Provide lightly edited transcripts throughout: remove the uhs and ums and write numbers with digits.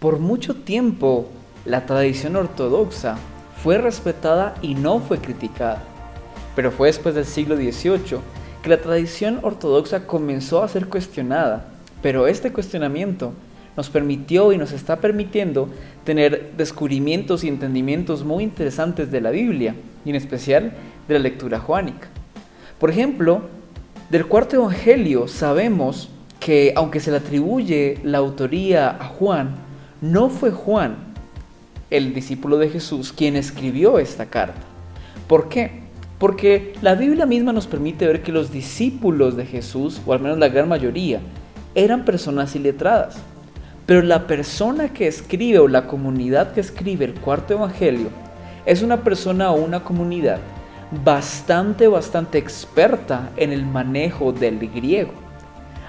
Por mucho tiempo, la tradición ortodoxa fue respetada y no fue criticada. Pero fue después del siglo XVIII que la tradición ortodoxa comenzó a ser cuestionada. Pero este cuestionamiento nos permitió y nos está permitiendo tener descubrimientos y entendimientos muy interesantes de la Biblia, y en especial de la lectura joánica. Por ejemplo, del cuarto evangelio sabemos que, aunque se le atribuye la autoría a Juan, no fue Juan, el discípulo de Jesús, quien escribió esta carta. ¿Por qué? Porque la Biblia misma nos permite ver que los discípulos de Jesús, o al menos la gran mayoría, eran personas iletradas. Pero la persona que escribe, o la comunidad que escribe el cuarto evangelio, es una persona o una comunidad bastante experta en el manejo del griego.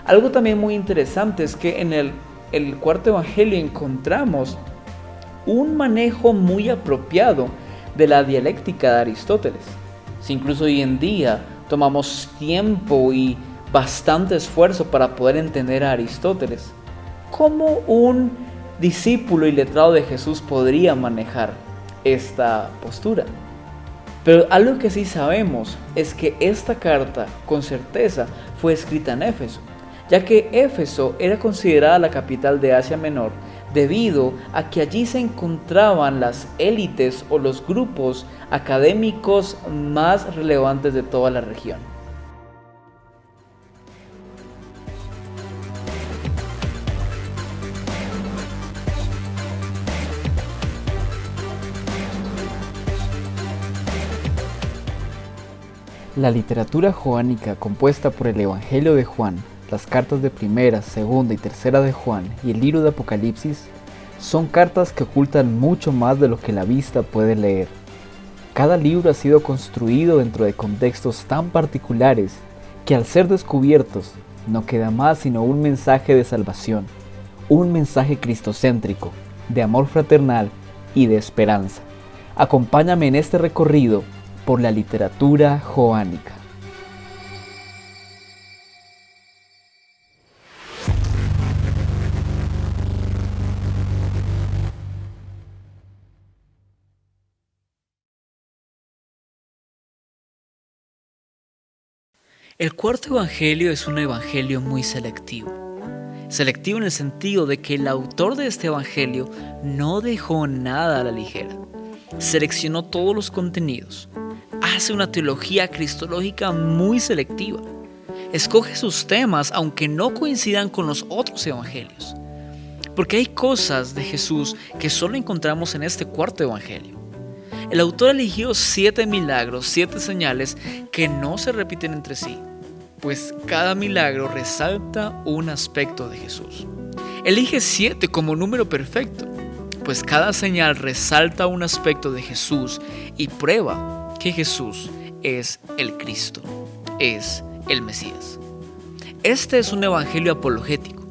Algo también muy interesante es que en el cuarto evangelio encontramos un manejo muy apropiado de la dialéctica de Aristóteles. Si incluso hoy en día tomamos tiempo y bastante esfuerzo para poder entender a Aristóteles, ¿cómo un discípulo iletrado de Jesús podría manejar esta postura? Pero algo que sí sabemos es que esta carta con certeza fue escrita en Éfeso, ya que Éfeso era considerada la capital de Asia Menor debido a que allí se encontraban las élites o los grupos académicos más relevantes de toda la región. La literatura joánica, compuesta por el Evangelio de Juan, las cartas de Primera, Segunda y Tercera de Juan y el libro de Apocalipsis, son cartas que ocultan mucho más de lo que la vista puede leer. Cada libro ha sido construido dentro de contextos tan particulares que, al ser descubiertos, no queda más sino un mensaje de salvación, un mensaje cristocéntrico, de amor fraternal y de esperanza. Acompáñame en este recorrido por la literatura joánica. El cuarto evangelio es un evangelio muy selectivo. Selectivo en el sentido de que el autor de este evangelio no dejó nada a la ligera. Seleccionó todos los contenidos. Hace una teología cristológica muy selectiva. Escoge sus temas aunque no coincidan con los otros evangelios. Porque hay cosas de Jesús que solo encontramos en este cuarto evangelio. El autor eligió 7 milagros, 7 señales que no se repiten entre sí, pues cada milagro resalta un aspecto de Jesús. Elige 7 como número perfecto, pues cada señal resalta un aspecto de Jesús y prueba que Jesús es el Cristo, es el Mesías. Este es un evangelio apologético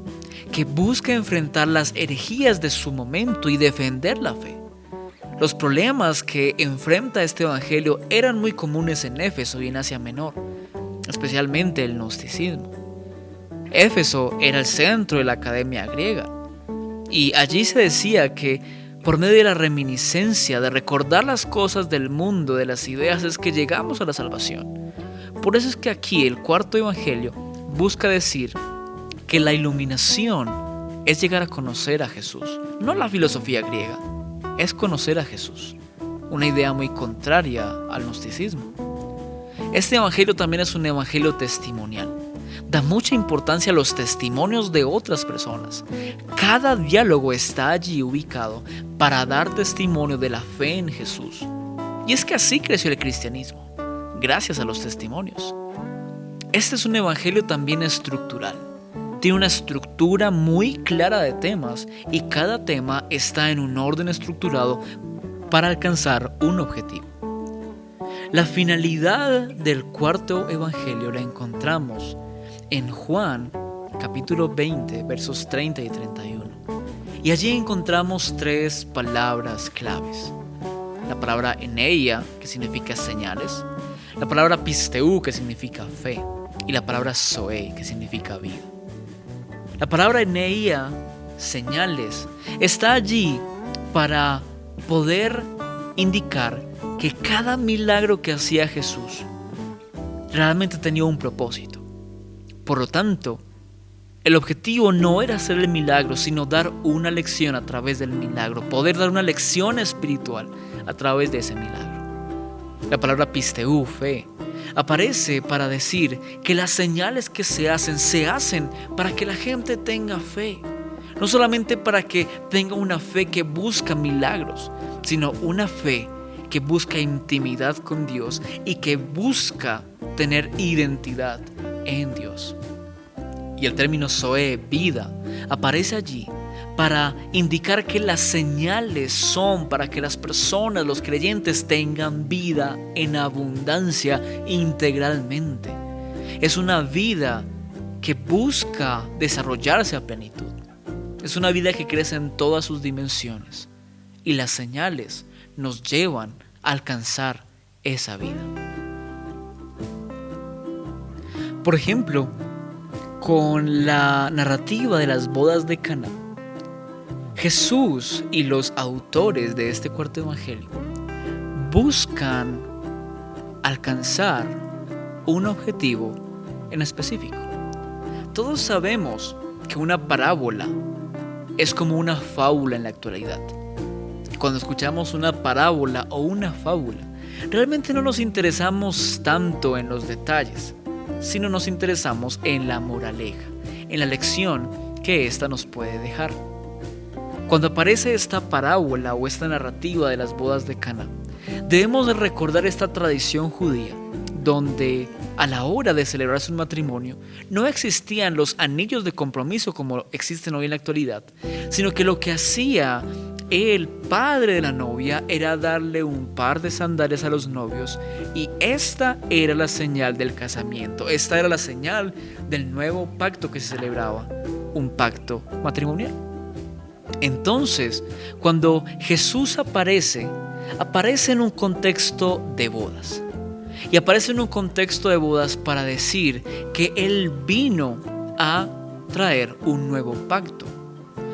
que busca enfrentar las herejías de su momento y defender la fe. Los problemas que enfrenta este evangelio eran muy comunes en Éfeso y en Asia Menor, especialmente el gnosticismo. Éfeso era el centro de la academia griega, y allí se decía que por medio de la reminiscencia, de recordar las cosas del mundo, de las ideas, es que llegamos a la salvación. Por eso es que aquí el cuarto evangelio busca decir que la iluminación es llegar a conocer a Jesús, no la filosofía griega, es conocer a Jesús, una idea muy contraria al gnosticismo. Este evangelio también es un evangelio testimonial. Da mucha importancia a los testimonios de otras personas. Cada diálogo está allí ubicado para dar testimonio de la fe en Jesús. Y es que así creció el cristianismo, gracias a los testimonios. Este es un evangelio también estructural. Tiene una estructura muy clara de temas y cada tema está en un orden estructurado para alcanzar un objetivo. La finalidad del cuarto evangelio la encontramos en Juan capítulo 20 versos 30 y 31. Y allí encontramos 3 palabras claves. La palabra eneia, que significa señales, la palabra pisteu, que significa fe, y la palabra zoe, que significa vida. La palabra eneia señales. Está allí para poder indicar que cada milagro que hacía Jesús realmente tenía un propósito. Por lo tanto, el objetivo no era hacer el milagro, sino dar una lección a través del milagro, poder dar una lección espiritual a través de ese milagro. La palabra pisteu, fe, aparece para decir que las señales que se hacen para que la gente tenga fe. No solamente para que tenga una fe que busca milagros, sino una fe que busca intimidad con Dios y que busca tener identidad en Dios. Y el término zoe, vida, aparece allí para indicar que las señales son para que las personas, los creyentes, tengan vida en abundancia integralmente. Es una vida que busca desarrollarse a plenitud. Es una vida que crece en todas sus dimensiones. Y las señales nos llevan a alcanzar esa vida. Por ejemplo, con la narrativa de las bodas de Caná, Jesús y los autores de este cuarto evangelio buscan alcanzar un objetivo en específico. Todos sabemos que una parábola es como una fábula en la actualidad. Cuando escuchamos una parábola o una fábula, realmente no nos interesamos tanto en los detalles, sino nos interesamos en la moraleja, en la lección que ésta nos puede dejar. Cuando aparece esta parábola o esta narrativa de las bodas de Caná, debemos de recordar esta tradición judía, donde a la hora de celebrarse un matrimonio no existían los anillos de compromiso como existen hoy en la actualidad, sino que lo que hacía el padre de la novia era darle un par de sandalias a los novios, y esta era la señal del casamiento, esta era la señal del nuevo pacto que se celebraba, un pacto matrimonial. Entonces, cuando Jesús aparece en un contexto de bodas. Y aparece en un contexto de bodas para decir que Él vino a traer un nuevo pacto.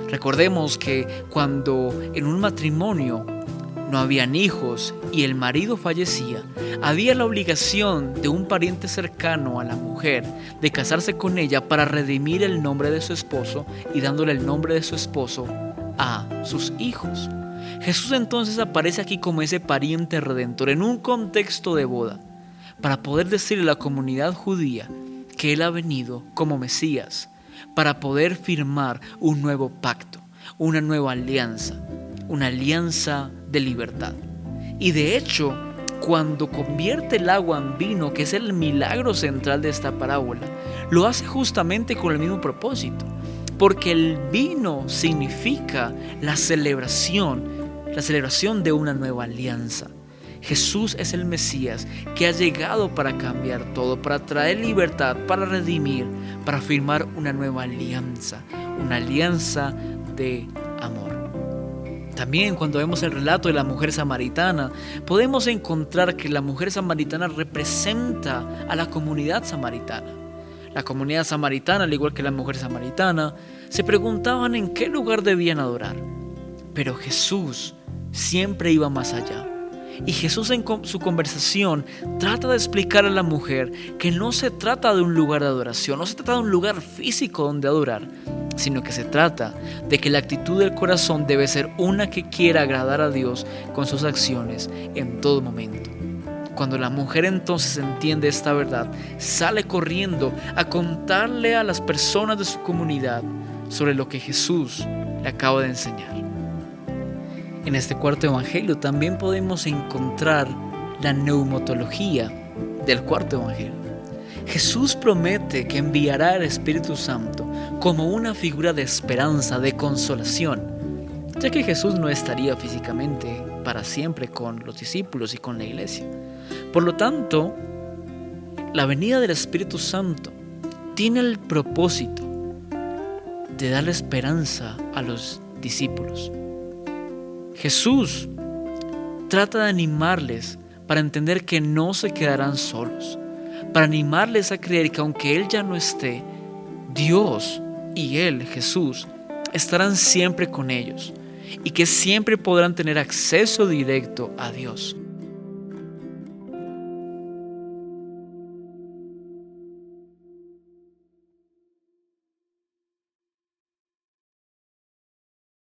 Recordemos que cuando en un matrimonio no habían hijos y el marido fallecía, había la obligación de un pariente cercano a la mujer de casarse con ella para redimir el nombre de su esposo y dándole el nombre de su esposo a sus hijos. Jesús entonces aparece aquí como ese pariente redentor en un contexto de boda, para poder decirle a la comunidad judía que Él ha venido como Mesías para poder firmar un nuevo pacto, una nueva alianza, una alianza de libertad. Y de hecho, cuando convierte el agua en vino, que es el milagro central de esta parábola, lo hace justamente con el mismo propósito, porque el vino significa la celebración de una nueva alianza. Jesús es el Mesías que ha llegado para cambiar todo, para traer libertad, para redimir, para firmar una nueva alianza, una alianza de amor. También cuando vemos el relato de la mujer samaritana, podemos encontrar que la mujer samaritana representa a la comunidad samaritana. La comunidad samaritana, al igual que la mujer samaritana, se preguntaban en qué lugar debían adorar. Pero Jesús siempre iba más allá. Y Jesús en su conversación trata de explicar a la mujer que no se trata de un lugar de adoración, no se trata de un lugar físico donde adorar, sino que se trata de que la actitud del corazón debe ser una que quiera agradar a Dios con sus acciones en todo momento. Cuando la mujer entonces entiende esta verdad, sale corriendo a contarle a las personas de su comunidad sobre lo que Jesús le acaba de enseñar. En este cuarto evangelio también podemos encontrar la neumatología del cuarto evangelio. Jesús promete que enviará el Espíritu Santo como una figura de esperanza, de consolación, ya que Jesús no estaría físicamente para siempre con los discípulos y con la iglesia. Por lo tanto, la venida del Espíritu Santo tiene el propósito de darle esperanza a los discípulos. Jesús trata de animarles para entender que no se quedarán solos, para animarles a creer que aunque Él ya no esté, Dios y Él, Jesús, estarán siempre con ellos y que siempre podrán tener acceso directo a Dios.